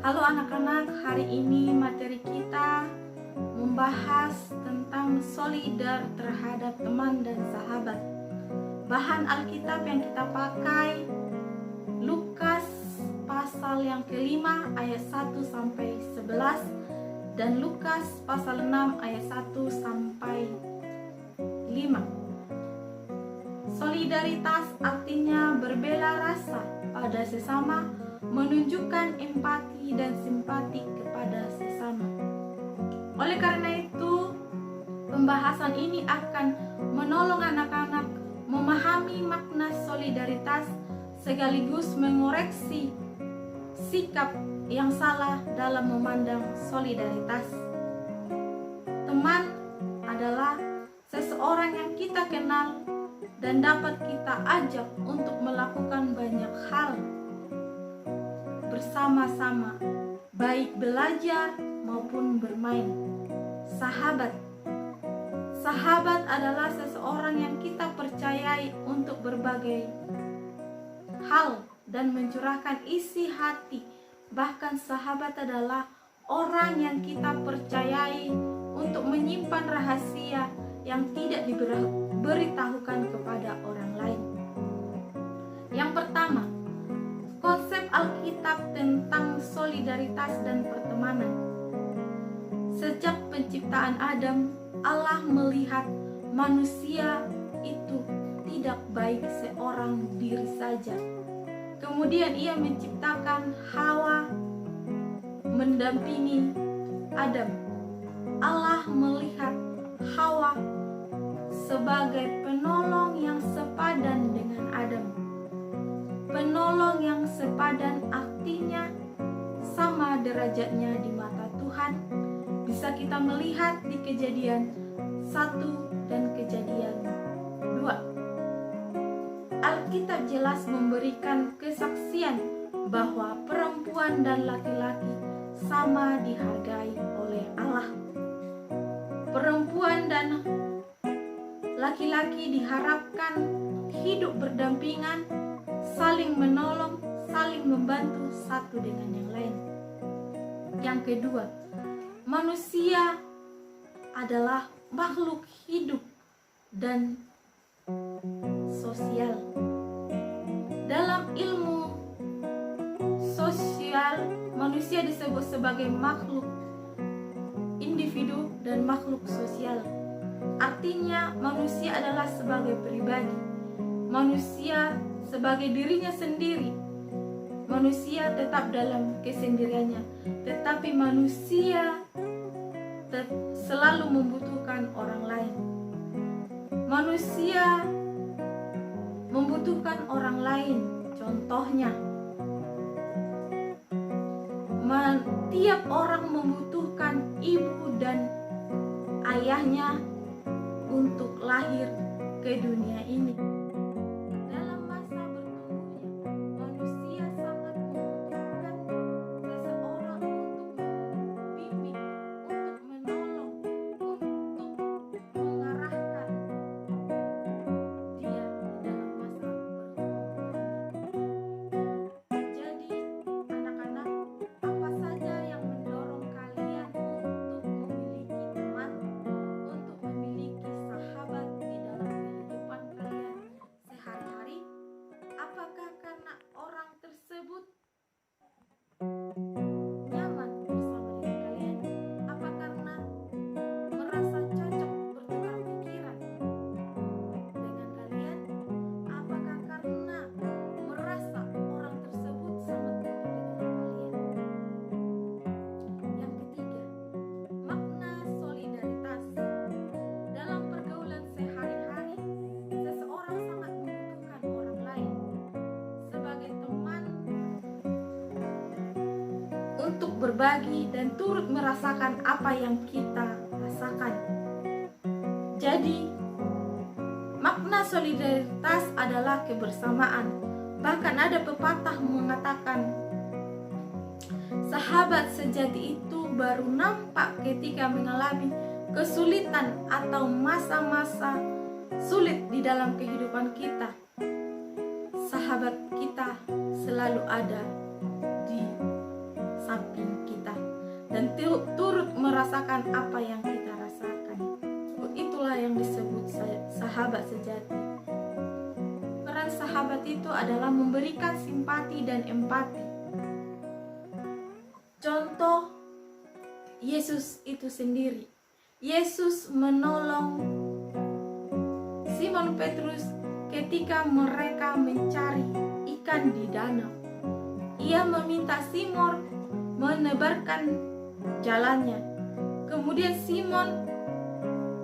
Halo anak-anak, hari ini materi kita membahas tentang solidar terhadap teman dan sahabat. Bahan Alkitab yang kita pakai Lukas pasal yang kelima ayat 1 sampai 11 dan Lukas pasal 6 ayat 1 sampai 5. Solidaritas artinya berbela rasa pada sesama, menunjukkan empati dan simpati kepada sesama. Oleh karena itu, pembahasan ini akan menolong anak-anak memahami makna solidaritas sekaligus mengoreksi sikap yang salah dalam memandang solidaritas. Teman adalah seseorang yang kita kenal dan dapat kita ajak untuk melakukan banyak hal bersama-sama, baik belajar maupun bermain. Sahabat adalah seseorang yang kita percayai untuk berbagai hal dan mencurahkan isi hati. Bahkan sahabat adalah orang yang kita percayai untuk menyimpan rahasia yang tidak diberitahukan kepada orang lain. Yang pertama, konsep Alkitab tentang solidaritas dan pertemanan. Sejak penciptaan Adam, Allah melihat manusia itu tidak baik seorang diri saja. Kemudian ia menciptakan Hawa mendampingi Adam. Allah melihat Hawa sebagai penolong yang sepadan dengan Adam. Penolong yang sepadan artinya sama derajatnya di mata Tuhan. Bisa kita melihat di Kejadian 1 dan Kejadian 2. Alkitab jelas memberikan kesaksian bahwa perempuan dan laki-laki sama dihargai oleh Allah. Perempuan dan laki-laki diharapkan hidup berdampingan, saling menolong, saling membantu satu dengan yang lain. Yang kedua, manusia adalah makhluk hidup dan sosial. Dalam ilmu sosial, manusia disebut sebagai makhluk individu dan makhluk sosial. Artinya manusia adalah sebagai pribadi. Manusia sebagai dirinya sendiri. Manusia tetap dalam kesendiriannya, tetapi manusia selalu membutuhkan orang lain. Manusia membutuhkan orang lain. Contohnya, tiap orang membutuhkan ibu dan ayahnya untuk lahir ke dunia ini. Untuk berbagi dan turut merasakan apa yang kita rasakan. Jadi, makna solidaritas adalah kebersamaan. Bahkan ada pepatah mengatakan, sahabat sejati itu baru nampak ketika mengalami kesulitan atau masa-masa sulit di dalam kehidupan kita. Sahabat kita selalu ada di samping kita dan turut merasakan apa yang kita rasakan. Itulah yang disebut sahabat sejati. Peran sahabat itu adalah memberikan simpati dan empati. Contoh Yesus itu sendiri. Yesus menolong Simon Petrus ketika mereka mencari ikan di danau. Ia meminta Simon menebarkan jalannya. Kemudian Simon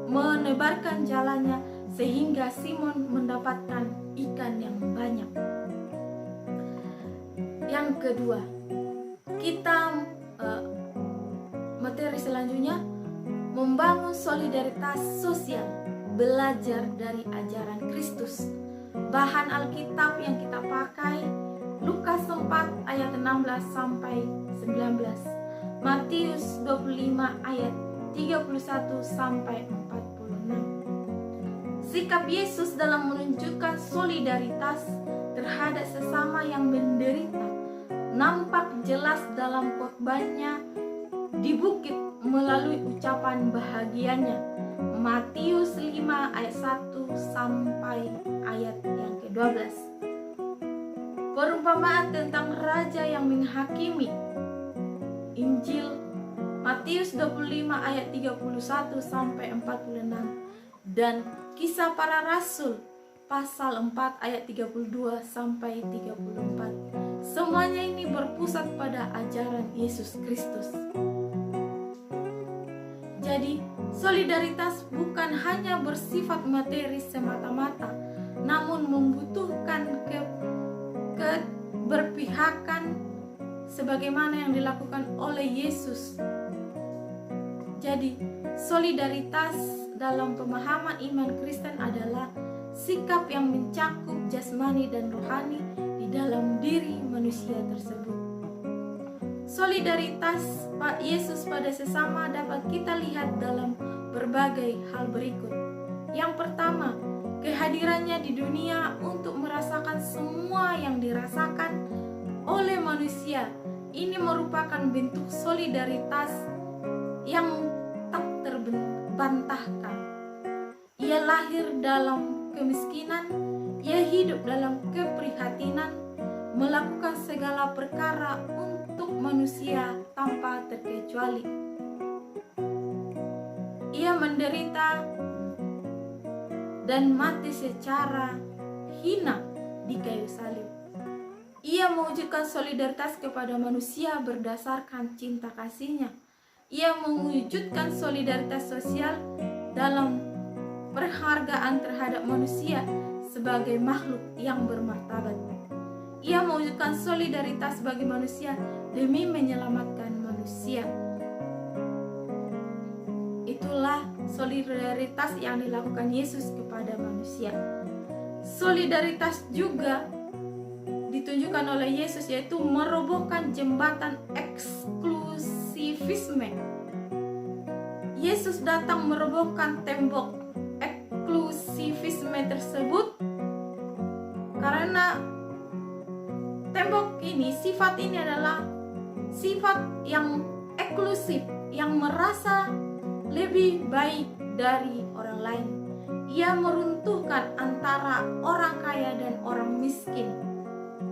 menebarkan jalannya sehingga Simon mendapatkan ikan yang banyak. Yang kedua, kita materi selanjutnya membangun solidaritas sosial, belajar dari ajaran Kristus. Bahan Alkitab yang kita pakai Lukas 4 ayat 16 sampai 19, Matius 25 ayat 31 sampai 46. Sikap Yesus dalam menunjukkan solidaritas terhadap sesama yang menderita nampak jelas dalam khotbahnya di bukit melalui ucapan bahagianya, Matius 5 ayat 1 sampai ayat yang ke-12. Perumpamaan tentang raja yang menghakimi, Injil Matius 25 ayat 31 sampai 46, dan Kisah Para Rasul pasal 4 ayat 32 sampai 34. Semuanya ini berpusat pada ajaran Yesus Kristus. Jadi, solidaritas bukan hanya bersifat materi semata-mata, namun membutuhkan keberpihakan sebagaimana yang dilakukan oleh Yesus. Jadi, solidaritas dalam pemahaman iman Kristen adalah sikap yang mencakup jasmani dan rohani di dalam diri manusia tersebut. Solidaritas Pak Yesus pada sesama dapat kita lihat dalam berbagai hal berikut. Yang pertama, kehadirannya di dunia untuk merasakan semua yang dirasakan oleh manusia. Ini merupakan bentuk solidaritas yang tak terbantahkan. Ia lahir dalam kemiskinan, ia hidup dalam keprihatinan, melakukan segala perkara untuk manusia tanpa terkecuali. Ia menderita dan mati secara hina di kayu salib. Ia mewujudkan solidaritas kepada manusia berdasarkan cinta kasihnya. Ia mewujudkan solidaritas sosial dalam perhargaan terhadap manusia sebagai makhluk yang bermartabat. Ia mewujudkan solidaritas bagi manusia demi menyelamatkan manusia. Itulah solidaritas yang dilakukan Yesus kepada manusia. Solidaritas juga ditunjukkan oleh Yesus, yaitu merobohkan jembatan eksklusivisme. Yesus datang merobohkan tembok eksklusivisme tersebut karena tembok ini, sifat ini adalah sifat yang eksklusif, yang merasa lebih baik dari orang lain. Ia meruntuhkan antara orang kaya dan orang miskin.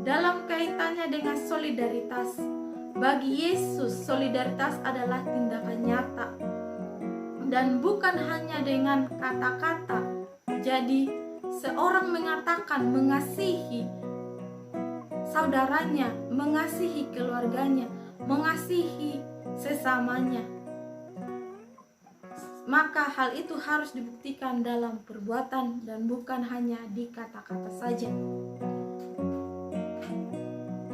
Dalam kaitannya dengan solidaritas, bagi Yesus solidaritas adalah tindakan nyata dan bukan hanya dengan kata-kata. Jadi, seorang mengatakan mengasihi saudaranya, mengasihi keluarganya, mengasihi sesamanya, maka hal itu harus dibuktikan dalam perbuatan dan bukan hanya di kata-kata saja.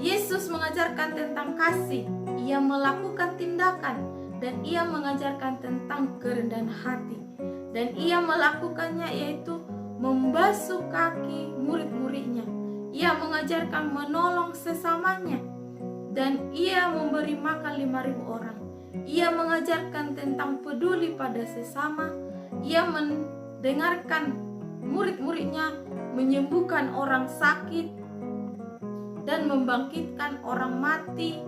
Yesus mengajarkan tentang kasih, ia melakukan tindakan, dan ia mengajarkan tentang kerendahan hati, dan ia melakukannya yaitu membasuh kaki murid-muridnya. Ia mengajarkan menolong sesamanya, dan ia memberi makan 5.000 orang. Ia mengajarkan tentang peduli pada sesama. Ia mendengarkan murid-muridnya menyembuhkan orang sakit dan membangkitkan orang mati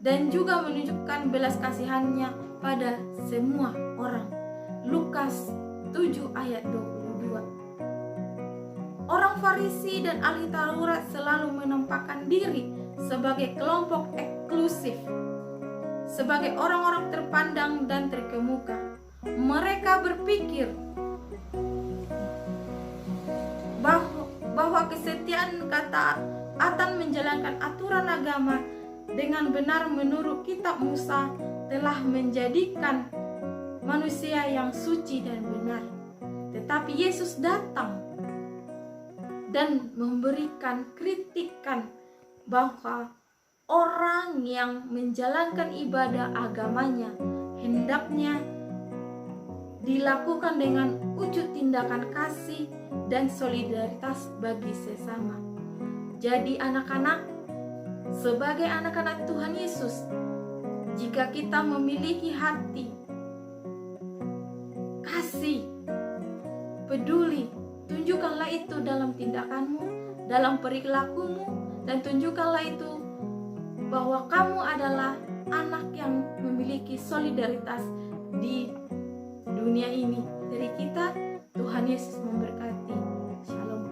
dan juga menunjukkan belas kasihannya pada semua orang. Lukas 7 ayat 22. Orang Farisi dan ahli Taurat selalu menampakkan diri sebagai kelompok eksklusif, sebagai orang-orang terpandang dan terkemuka. Mereka berpikir bahwa kesetiaan ketaatan menjalankan aturan agama dengan benar menurut kitab Musa telah menjadikan manusia yang suci dan benar. Tetapi Yesus datang dan memberikan kritikan bahwa orang yang menjalankan ibadah agamanya hendaknya dilakukan dengan wujud tindakan kasih dan solidaritas bagi sesama. Jadi anak-anak, sebagai anak-anak Tuhan Yesus, jika kita memiliki hati kasih, peduli, tunjukkanlah itu dalam tindakanmu, dalam perilakumu, dan tunjukkanlah itu bahwa kamu adalah anak yang memiliki solidaritas di dunia ini. Dari kita, Tuhan Yesus memberkati.